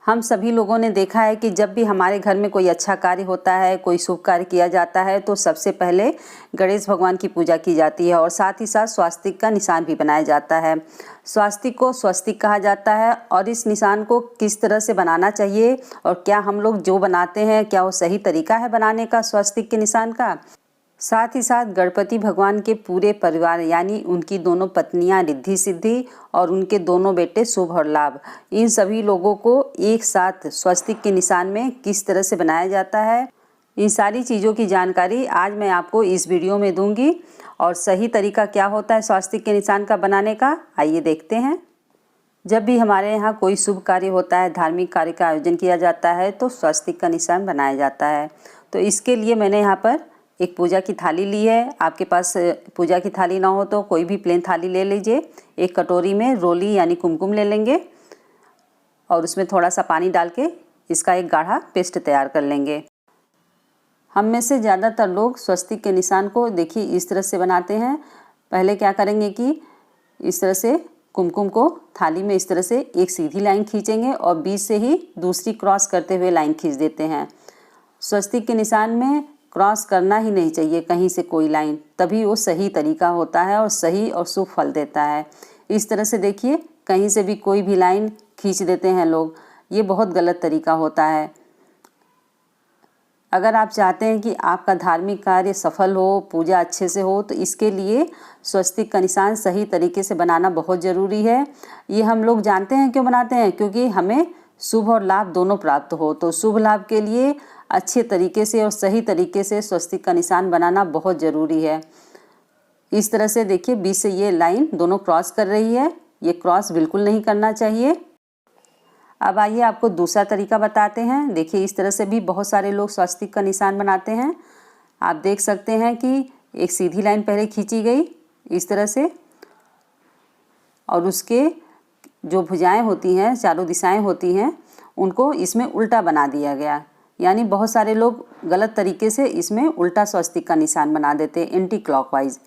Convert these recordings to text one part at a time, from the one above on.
हम सभी लोगों ने देखा है कि जब भी हमारे घर में कोई अच्छा कार्य होता है, कोई शुभ कार्य किया जाता है तो सबसे पहले गणेश भगवान की पूजा की जाती है और साथ ही साथ स्वास्तिक का निशान भी बनाया जाता है। स्वास्तिक को स्वस्तिक कहा जाता है और इस निशान को किस तरह से बनाना चाहिए और क्या हम लोग जो बनाते हैं क्या वो सही तरीका है बनाने का स्वास्तिक के निशान का। साथ ही साथ गणपति भगवान के पूरे परिवार यानी उनकी दोनों पत्नियां रिद्धि सिद्धि और उनके दोनों बेटे शुभ और लाभ, इन सभी लोगों को एक साथ स्वस्तिक के निशान में किस तरह से बनाया जाता है, इन सारी चीज़ों की जानकारी आज मैं आपको इस वीडियो में दूंगी। और सही तरीका क्या होता है स्वस्तिक के निशान का बनाने का, आइए देखते हैं। जब भी हमारे यहाँ कोई शुभ कार्य होता है, धार्मिक कार्य का आयोजन किया जाता है तो स्वस्तिक का निशान बनाया जाता है। तो इसके लिए मैंने यहाँ पर एक पूजा की थाली ली है। आपके पास पूजा की थाली ना हो तो कोई भी प्लेन थाली ले लीजिए। एक कटोरी में रोली यानी कुमकुम ले लेंगे और उसमें थोड़ा सा पानी डाल के इसका एक गाढ़ा पेस्ट तैयार कर लेंगे। हम में से ज़्यादातर लोग स्वस्तिक के निशान को देखिए इस तरह से बनाते हैं। पहले क्या करेंगे कि इस तरह से कुमकुम को थाली में इस तरह से एक सीधी लाइन खींचेंगे और बीच से ही दूसरी क्रॉस करते हुए लाइन खींच देते हैं। स्वस्तिक के निशान में क्रॉस करना ही नहीं चाहिए कहीं से कोई लाइन, तभी वो सही तरीका होता है और सही और शुभ फल देता है। इस तरह से देखिए कहीं से भी कोई भी लाइन खींच देते हैं लोग, ये बहुत गलत तरीका होता है। अगर आप चाहते हैं कि आपका धार्मिक कार्य सफल हो, पूजा अच्छे से हो, तो इसके लिए स्वस्तिक का निशान सही तरीके से बनाना बहुत ज़रूरी है। ये हम लोग जानते हैं क्यों बनाते हैं, क्योंकि हमें शुभ और लाभ दोनों प्राप्त हो। तो शुभ लाभ के लिए अच्छे तरीके से और सही तरीके से स्वस्तिक का निशान बनाना बहुत ज़रूरी है। इस तरह से देखिए बीच से ये लाइन दोनों क्रॉस कर रही है, ये क्रॉस बिल्कुल नहीं करना चाहिए। अब आइए आपको दूसरा तरीका बताते हैं। देखिए इस तरह से भी बहुत सारे लोग स्वस्तिक का निशान बनाते हैं। आप देख सकते हैं कि एक सीधी लाइन पहले खींची गई इस तरह से और उसके जो भुजाएं होती हैं, चारों दिशाएं होती हैं, उनको इसमें उल्टा बना दिया गया। यानी बहुत सारे लोग गलत तरीके से इसमें उल्टा स्वस्तिक का निशान बना देते हैं, एंटी क्लॉकवाइज।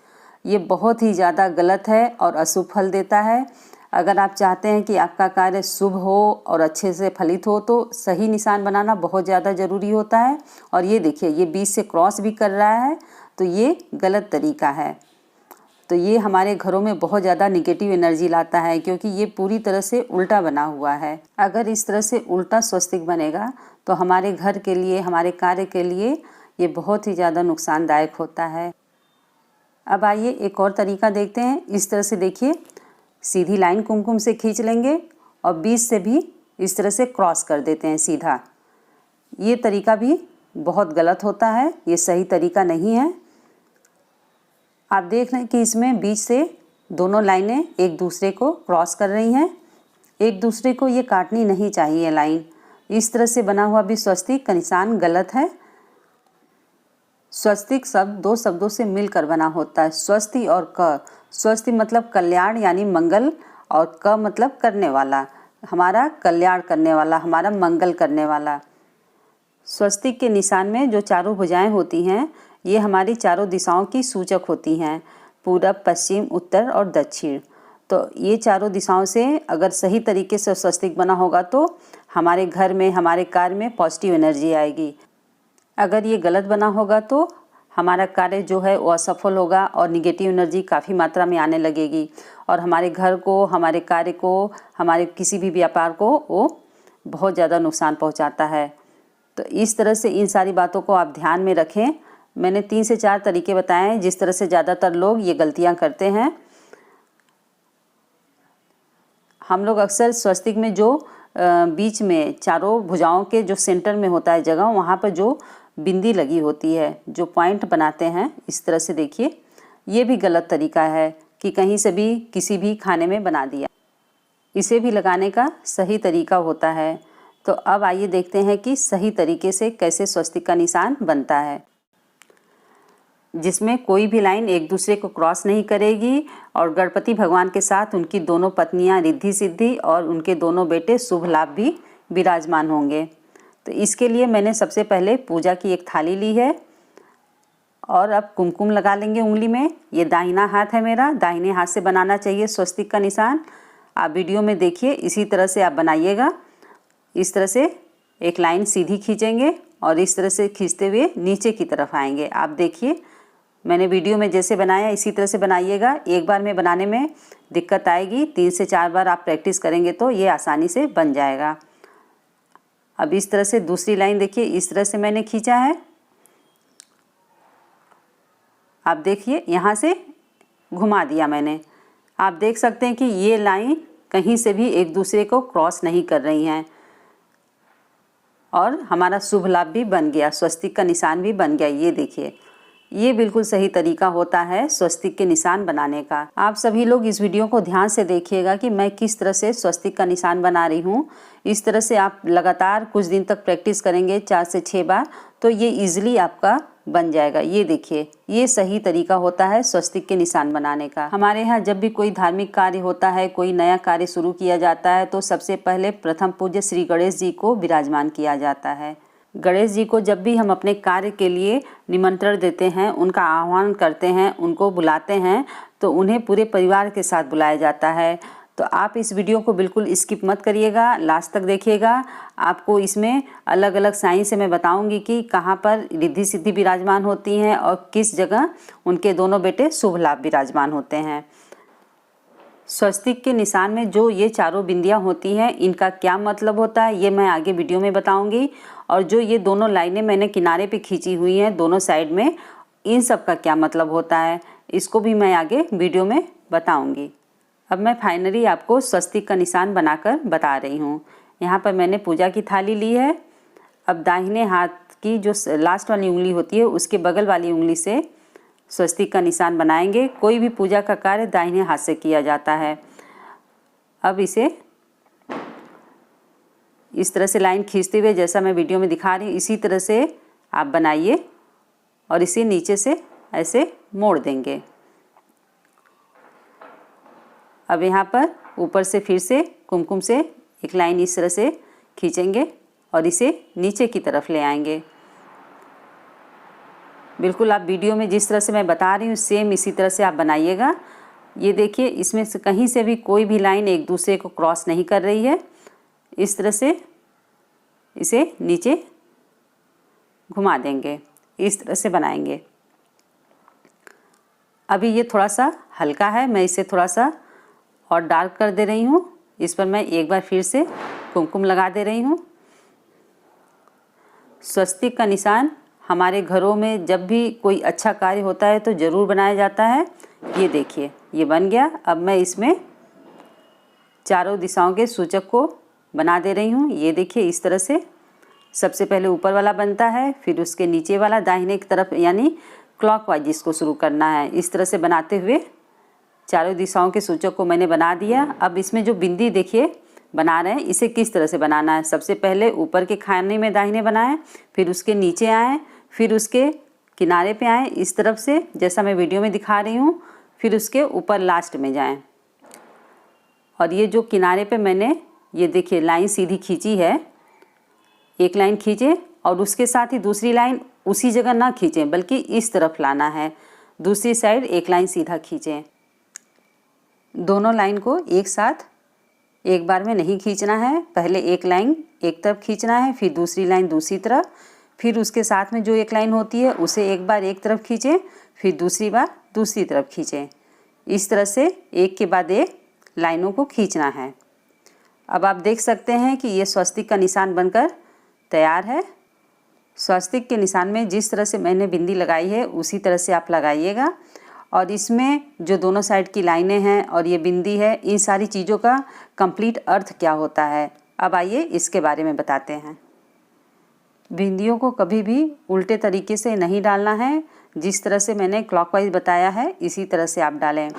ये बहुत ही ज़्यादा गलत है और अशुभ फल देता है। अगर आप चाहते हैं कि आपका कार्य शुभ हो और अच्छे से फलित हो तो सही निशान बनाना बहुत ज़्यादा ज़रूरी होता है। और ये देखिए ये बीच से क्रॉस भी कर रहा है, तो ये गलत तरीका है। तो ये हमारे घरों में बहुत ज़्यादा निगेटिव एनर्जी लाता है, क्योंकि ये पूरी तरह से उल्टा बना हुआ है। अगर इस तरह से उल्टा स्वस्तिक बनेगा तो हमारे घर के लिए, हमारे कार्य के लिए ये बहुत ही ज़्यादा नुकसानदायक होता है। अब आइए एक और तरीका देखते हैं। इस तरह से देखिए सीधी लाइन कुमकुम से खींच लेंगे और बीच से भी इस तरह से क्रॉस कर देते हैं सीधा। ये तरीका भी बहुत गलत होता है, ये सही तरीका नहीं है। आप देख रहे हैं कि इसमें बीच से दोनों लाइनें एक दूसरे को क्रॉस कर रही हैं। एक दूसरे को ये काटनी नहीं चाहिए लाइन। इस तरह से बना हुआ भी स्वस्तिक का निशान गलत है। स्वस्तिक शब्द दो शब्दों से मिलकर बना होता है, स्वस्ति और क। स्वस्ति मतलब कल्याण यानी मंगल और क मतलब करने वाला, हमारा कल्याण करने वाला, हमारा मंगल करने वाला। स्वस्तिक के निशान में जो चारों भुजाएं होती हैं ये हमारी चारों दिशाओं की सूचक होती हैं, पूरब, पश्चिम, उत्तर और दक्षिण। तो ये चारों दिशाओं से अगर सही तरीके से स्वस्तिक बना होगा तो हमारे घर में, हमारे कार्य में पॉजिटिव एनर्जी आएगी। अगर ये गलत बना होगा तो हमारा कार्य जो है वो असफल होगा और निगेटिव एनर्जी काफ़ी मात्रा में आने लगेगी और हमारे घर को, हमारे कार्य को, हमारे किसी भी व्यापार को वो बहुत ज़्यादा नुकसान पहुंचाता है। तो इस तरह से इन सारी बातों को आप ध्यान में रखें। मैंने 3 से 4 तरीके बताए हैं जिस तरह से ज़्यादातर लोग ये गलतियां करते हैं। हम लोग अक्सर स्वस्तिक में जो बीच में चारों भुजाओं के जो सेंटर में होता है जगह, वहाँ पर जो बिंदी लगी होती है, जो पॉइंट बनाते हैं, इस तरह से देखिए ये भी गलत तरीका है कि कहीं से भी किसी भी खाने में बना दिया। इसे भी लगाने का सही तरीका होता है। तो अब आइए देखते हैं कि सही तरीके से कैसे स्वस्तिक का निशान बनता है, जिसमें कोई भी लाइन एक दूसरे को क्रॉस नहीं करेगी और गणपति भगवान के साथ उनकी दोनों पत्नियां रिद्धि सिद्धि और उनके दोनों बेटे शुभ लाभ भी विराजमान होंगे। तो इसके लिए मैंने सबसे पहले पूजा की एक थाली ली है और अब कुमकुम लगा लेंगे उंगली में। ये दाहिना हाथ है मेरा, दाहिने हाथ से बनाना चाहिए स्वस्तिक का निशान। आप वीडियो में देखिए, इसी तरह से आप बनाइएगा। इस तरह से एक लाइन सीधी खींचेंगे और इस तरह से खींचते हुए नीचे की तरफ आएंगे। आप देखिए मैंने वीडियो में जैसे बनाया इसी तरह से बनाइएगा। एक बार में बनाने में दिक्कत आएगी, 3 से 4 बार आप प्रैक्टिस करेंगे तो ये आसानी से बन जाएगा। अब इस तरह से दूसरी लाइन देखिए, इस तरह से मैंने खींचा है। आप देखिए यहाँ से घुमा दिया मैंने। आप देख सकते हैं कि ये लाइन कहीं से भी एक दूसरे को क्रॉस नहीं कर रही हैं और हमारा शुभ लाभ भी बन गया, स्वस्तिक का निशान भी बन गया। ये देखिए, ये बिल्कुल सही तरीका होता है स्वस्तिक के निशान बनाने का। आप सभी लोग इस वीडियो को ध्यान से देखिएगा कि मैं किस तरह से स्वस्तिक का निशान बना रही हूँ। इस तरह से आप लगातार कुछ दिन तक प्रैक्टिस करेंगे 4 से 6 बार, तो ये इजीली आपका बन जाएगा। ये देखिए, ये सही तरीका होता है स्वस्तिक के निशान बनाने का। हमारे यहाँ जब भी कोई धार्मिक कार्य होता है, कोई नया कार्य शुरू किया जाता है, तो सबसे पहले प्रथम पूज्य श्री गणेश जी को विराजमान किया जाता है। गणेश जी को जब भी हम अपने कार्य के लिए निमंत्रण देते हैं, उनका आह्वान करते हैं, उनको बुलाते हैं, तो उन्हें पूरे परिवार के साथ बुलाया जाता है। तो आप इस वीडियो को बिल्कुल स्किप मत करिएगा, लास्ट तक देखिएगा। आपको इसमें अलग अलग साइन से मैं बताऊंगी कि कहाँ पर रिद्धि सिद्धि विराजमान होती हैं और किस जगह उनके दोनों बेटे शुभ लाभ विराजमान होते हैं। स्वस्तिक के निशान में जो ये चारों बिंदियाँ होती हैं, इनका क्या मतलब होता है ये मैं आगे वीडियो में बताऊंगी। और जो ये दोनों लाइनें मैंने किनारे पे खींची हुई हैं दोनों साइड में, इन सब का क्या मतलब होता है इसको भी मैं आगे वीडियो में बताऊंगी। अब मैं फाइनली आपको स्वस्तिक का निशान बनाकर बता रही हूँ। यहाँ पर मैंने पूजा की थाली ली है। अब दाहिने हाथ की जो लास्ट वाली उंगली होती है उसके बगल वाली उंगली से स्वस्तिक का निशान बनाएंगे। कोई भी पूजा का कार्य दाहिने हाथ से किया जाता है। अब इसे इस तरह से लाइन खींचते हुए, जैसा मैं वीडियो में दिखा रही हूँ, इसी तरह से आप बनाइए और इसे नीचे से ऐसे मोड़ देंगे। अब यहाँ पर ऊपर से फिर से कुमकुम से एक लाइन इस तरह से खींचेंगे और इसे नीचे की तरफ ले आएंगे। बिल्कुल आप वीडियो में जिस तरह से मैं बता रही हूँ सेम इसी तरह से आप बनाइएगा। ये देखिए, इसमें से कहीं से भी कोई भी लाइन एक दूसरे को क्रॉस नहीं कर रही है। इस तरह से इसे नीचे घुमा देंगे, इस तरह से बनाएंगे। अभी ये थोड़ा सा हल्का है, मैं इसे थोड़ा सा और डार्क कर दे रही हूँ। इस पर मैं एक बार फिर से कुमकुम लगा दे रही हूँ। स्वस्तिक का निशान हमारे घरों में जब भी कोई अच्छा कार्य होता है तो ज़रूर बनाया जाता है। ये देखिए, ये बन गया। अब मैं इसमें चारों दिशाओं के सूचक को बना दे रही हूँ। ये देखिए, इस तरह से सबसे पहले ऊपर वाला बनता है, फिर उसके नीचे वाला दाहिने की तरफ, यानी क्लॉकवाइज इसको शुरू करना है। इस तरह से बनाते हुए चारों दिशाओं के सूचक को मैंने बना दिया। अब इसमें जो बिंदी देखिए बना रहे हैं, इसे किस तरह से बनाना है। सबसे पहले ऊपर के खाने में दाहिने बनाएं, फिर उसके नीचे आएँ, फिर उसके किनारे पे आएँ इस तरफ से, जैसा मैं वीडियो में दिखा रही हूँ, फिर उसके ऊपर लास्ट में जाएं। और ये जो किनारे पे मैंने ये देखिए लाइन सीधी खींची है, एक लाइन खींचे और उसके साथ ही दूसरी लाइन उसी जगह ना खींचें बल्कि इस तरफ लाना है। दूसरी साइड एक लाइन सीधा खींचें। दोनों लाइन को एक साथ एक बार में नहीं खींचना है। पहले एक लाइन एक तरफ खींचना है, फिर दूसरी लाइन दूसरी तरफ, फिर उसके साथ में जो एक लाइन होती है उसे एक बार एक तरफ खींचें, फिर दूसरी बार दूसरी तरफ खींचें। इस तरह से एक के बाद एक लाइनों को खींचना है। अब आप देख सकते हैं कि ये स्वस्तिक का निशान बनकर तैयार है। स्वस्तिक के निशान में जिस तरह से मैंने बिंदी लगाई है उसी तरह से आप लगाइएगा। और इसमें जो दोनों साइड की लाइनें हैं और ये बिंदी है, इन सारी चीज़ों का कंप्लीट अर्थ क्या होता है, अब आइए इसके बारे में बताते हैं। बिंदियों को कभी भी उल्टे तरीके से नहीं डालना है। जिस तरह से मैंने क्लॉकवाइज बताया है इसी तरह से आप डालें।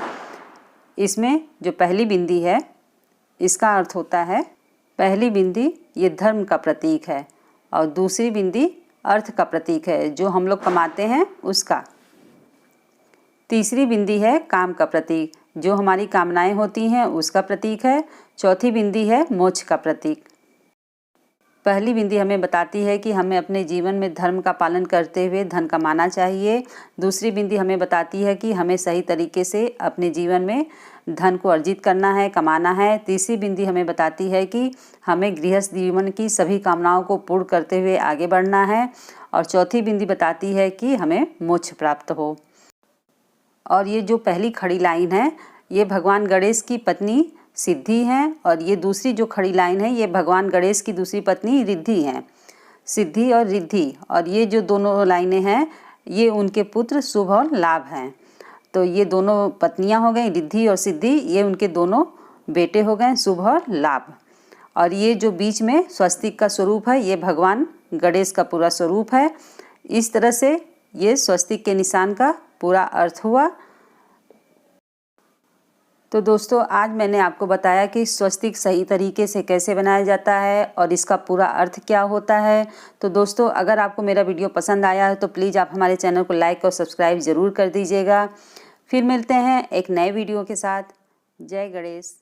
इसमें जो पहली बिंदी है इसका अर्थ होता है, पहली बिंदी ये धर्म का प्रतीक है और दूसरी बिंदी अर्थ का प्रतीक है, जो हम लोग कमाते हैं उसका। तीसरी बिंदी है काम का प्रतीक, जो हमारी कामनाएं होती हैं उसका प्रतीक है। चौथी बिंदी है मोक्ष का प्रतीक। पहली बिंदी हमें बताती है कि हमें अपने जीवन में धर्म का पालन करते हुए धन कमाना चाहिए। दूसरी बिंदी हमें बताती है कि हमें सही तरीके से अपने जीवन में धन को अर्जित करना है, कमाना है। तीसरी बिंदी हमें बताती है कि हमें गृहस्थ जीवन की सभी कामनाओं को पूर्ण करते हुए आगे बढ़ना है। और चौथी बिंदी बताती है कि हमें मोक्ष प्राप्त हो। और ये जो पहली खड़ी लाइन है ये भगवान गणेश की पत्नी सिद्धि हैं, और ये दूसरी जो खड़ी लाइन है ये भगवान गणेश की दूसरी पत्नी रिद्धि हैं। सिद्धि और रिद्धि, और ये जो दोनों लाइनें हैं ये उनके पुत्र शुभ और लाभ हैं। तो ये दोनों पत्नियां हो गई, रिद्धि और सिद्धि, ये उनके दोनों बेटे हो गए, शुभ और लाभ। और ये जो बीच में स्वस्तिक का स्वरूप है ये भगवान गणेश का पूरा स्वरूप है। इस तरह से ये स्वस्तिक के निशान का पूरा अर्थ हुआ। तो दोस्तों आज मैंने आपको बताया कि स्वस्तिक सही तरीके से कैसे बनाया जाता है और इसका पूरा अर्थ क्या होता है। तो दोस्तों अगर आपको मेरा वीडियो पसंद आया है तो प्लीज़ आप हमारे चैनल को लाइक और सब्सक्राइब ज़रूर कर दीजिएगा। फिर मिलते हैं एक नए वीडियो के साथ। जय गणेश।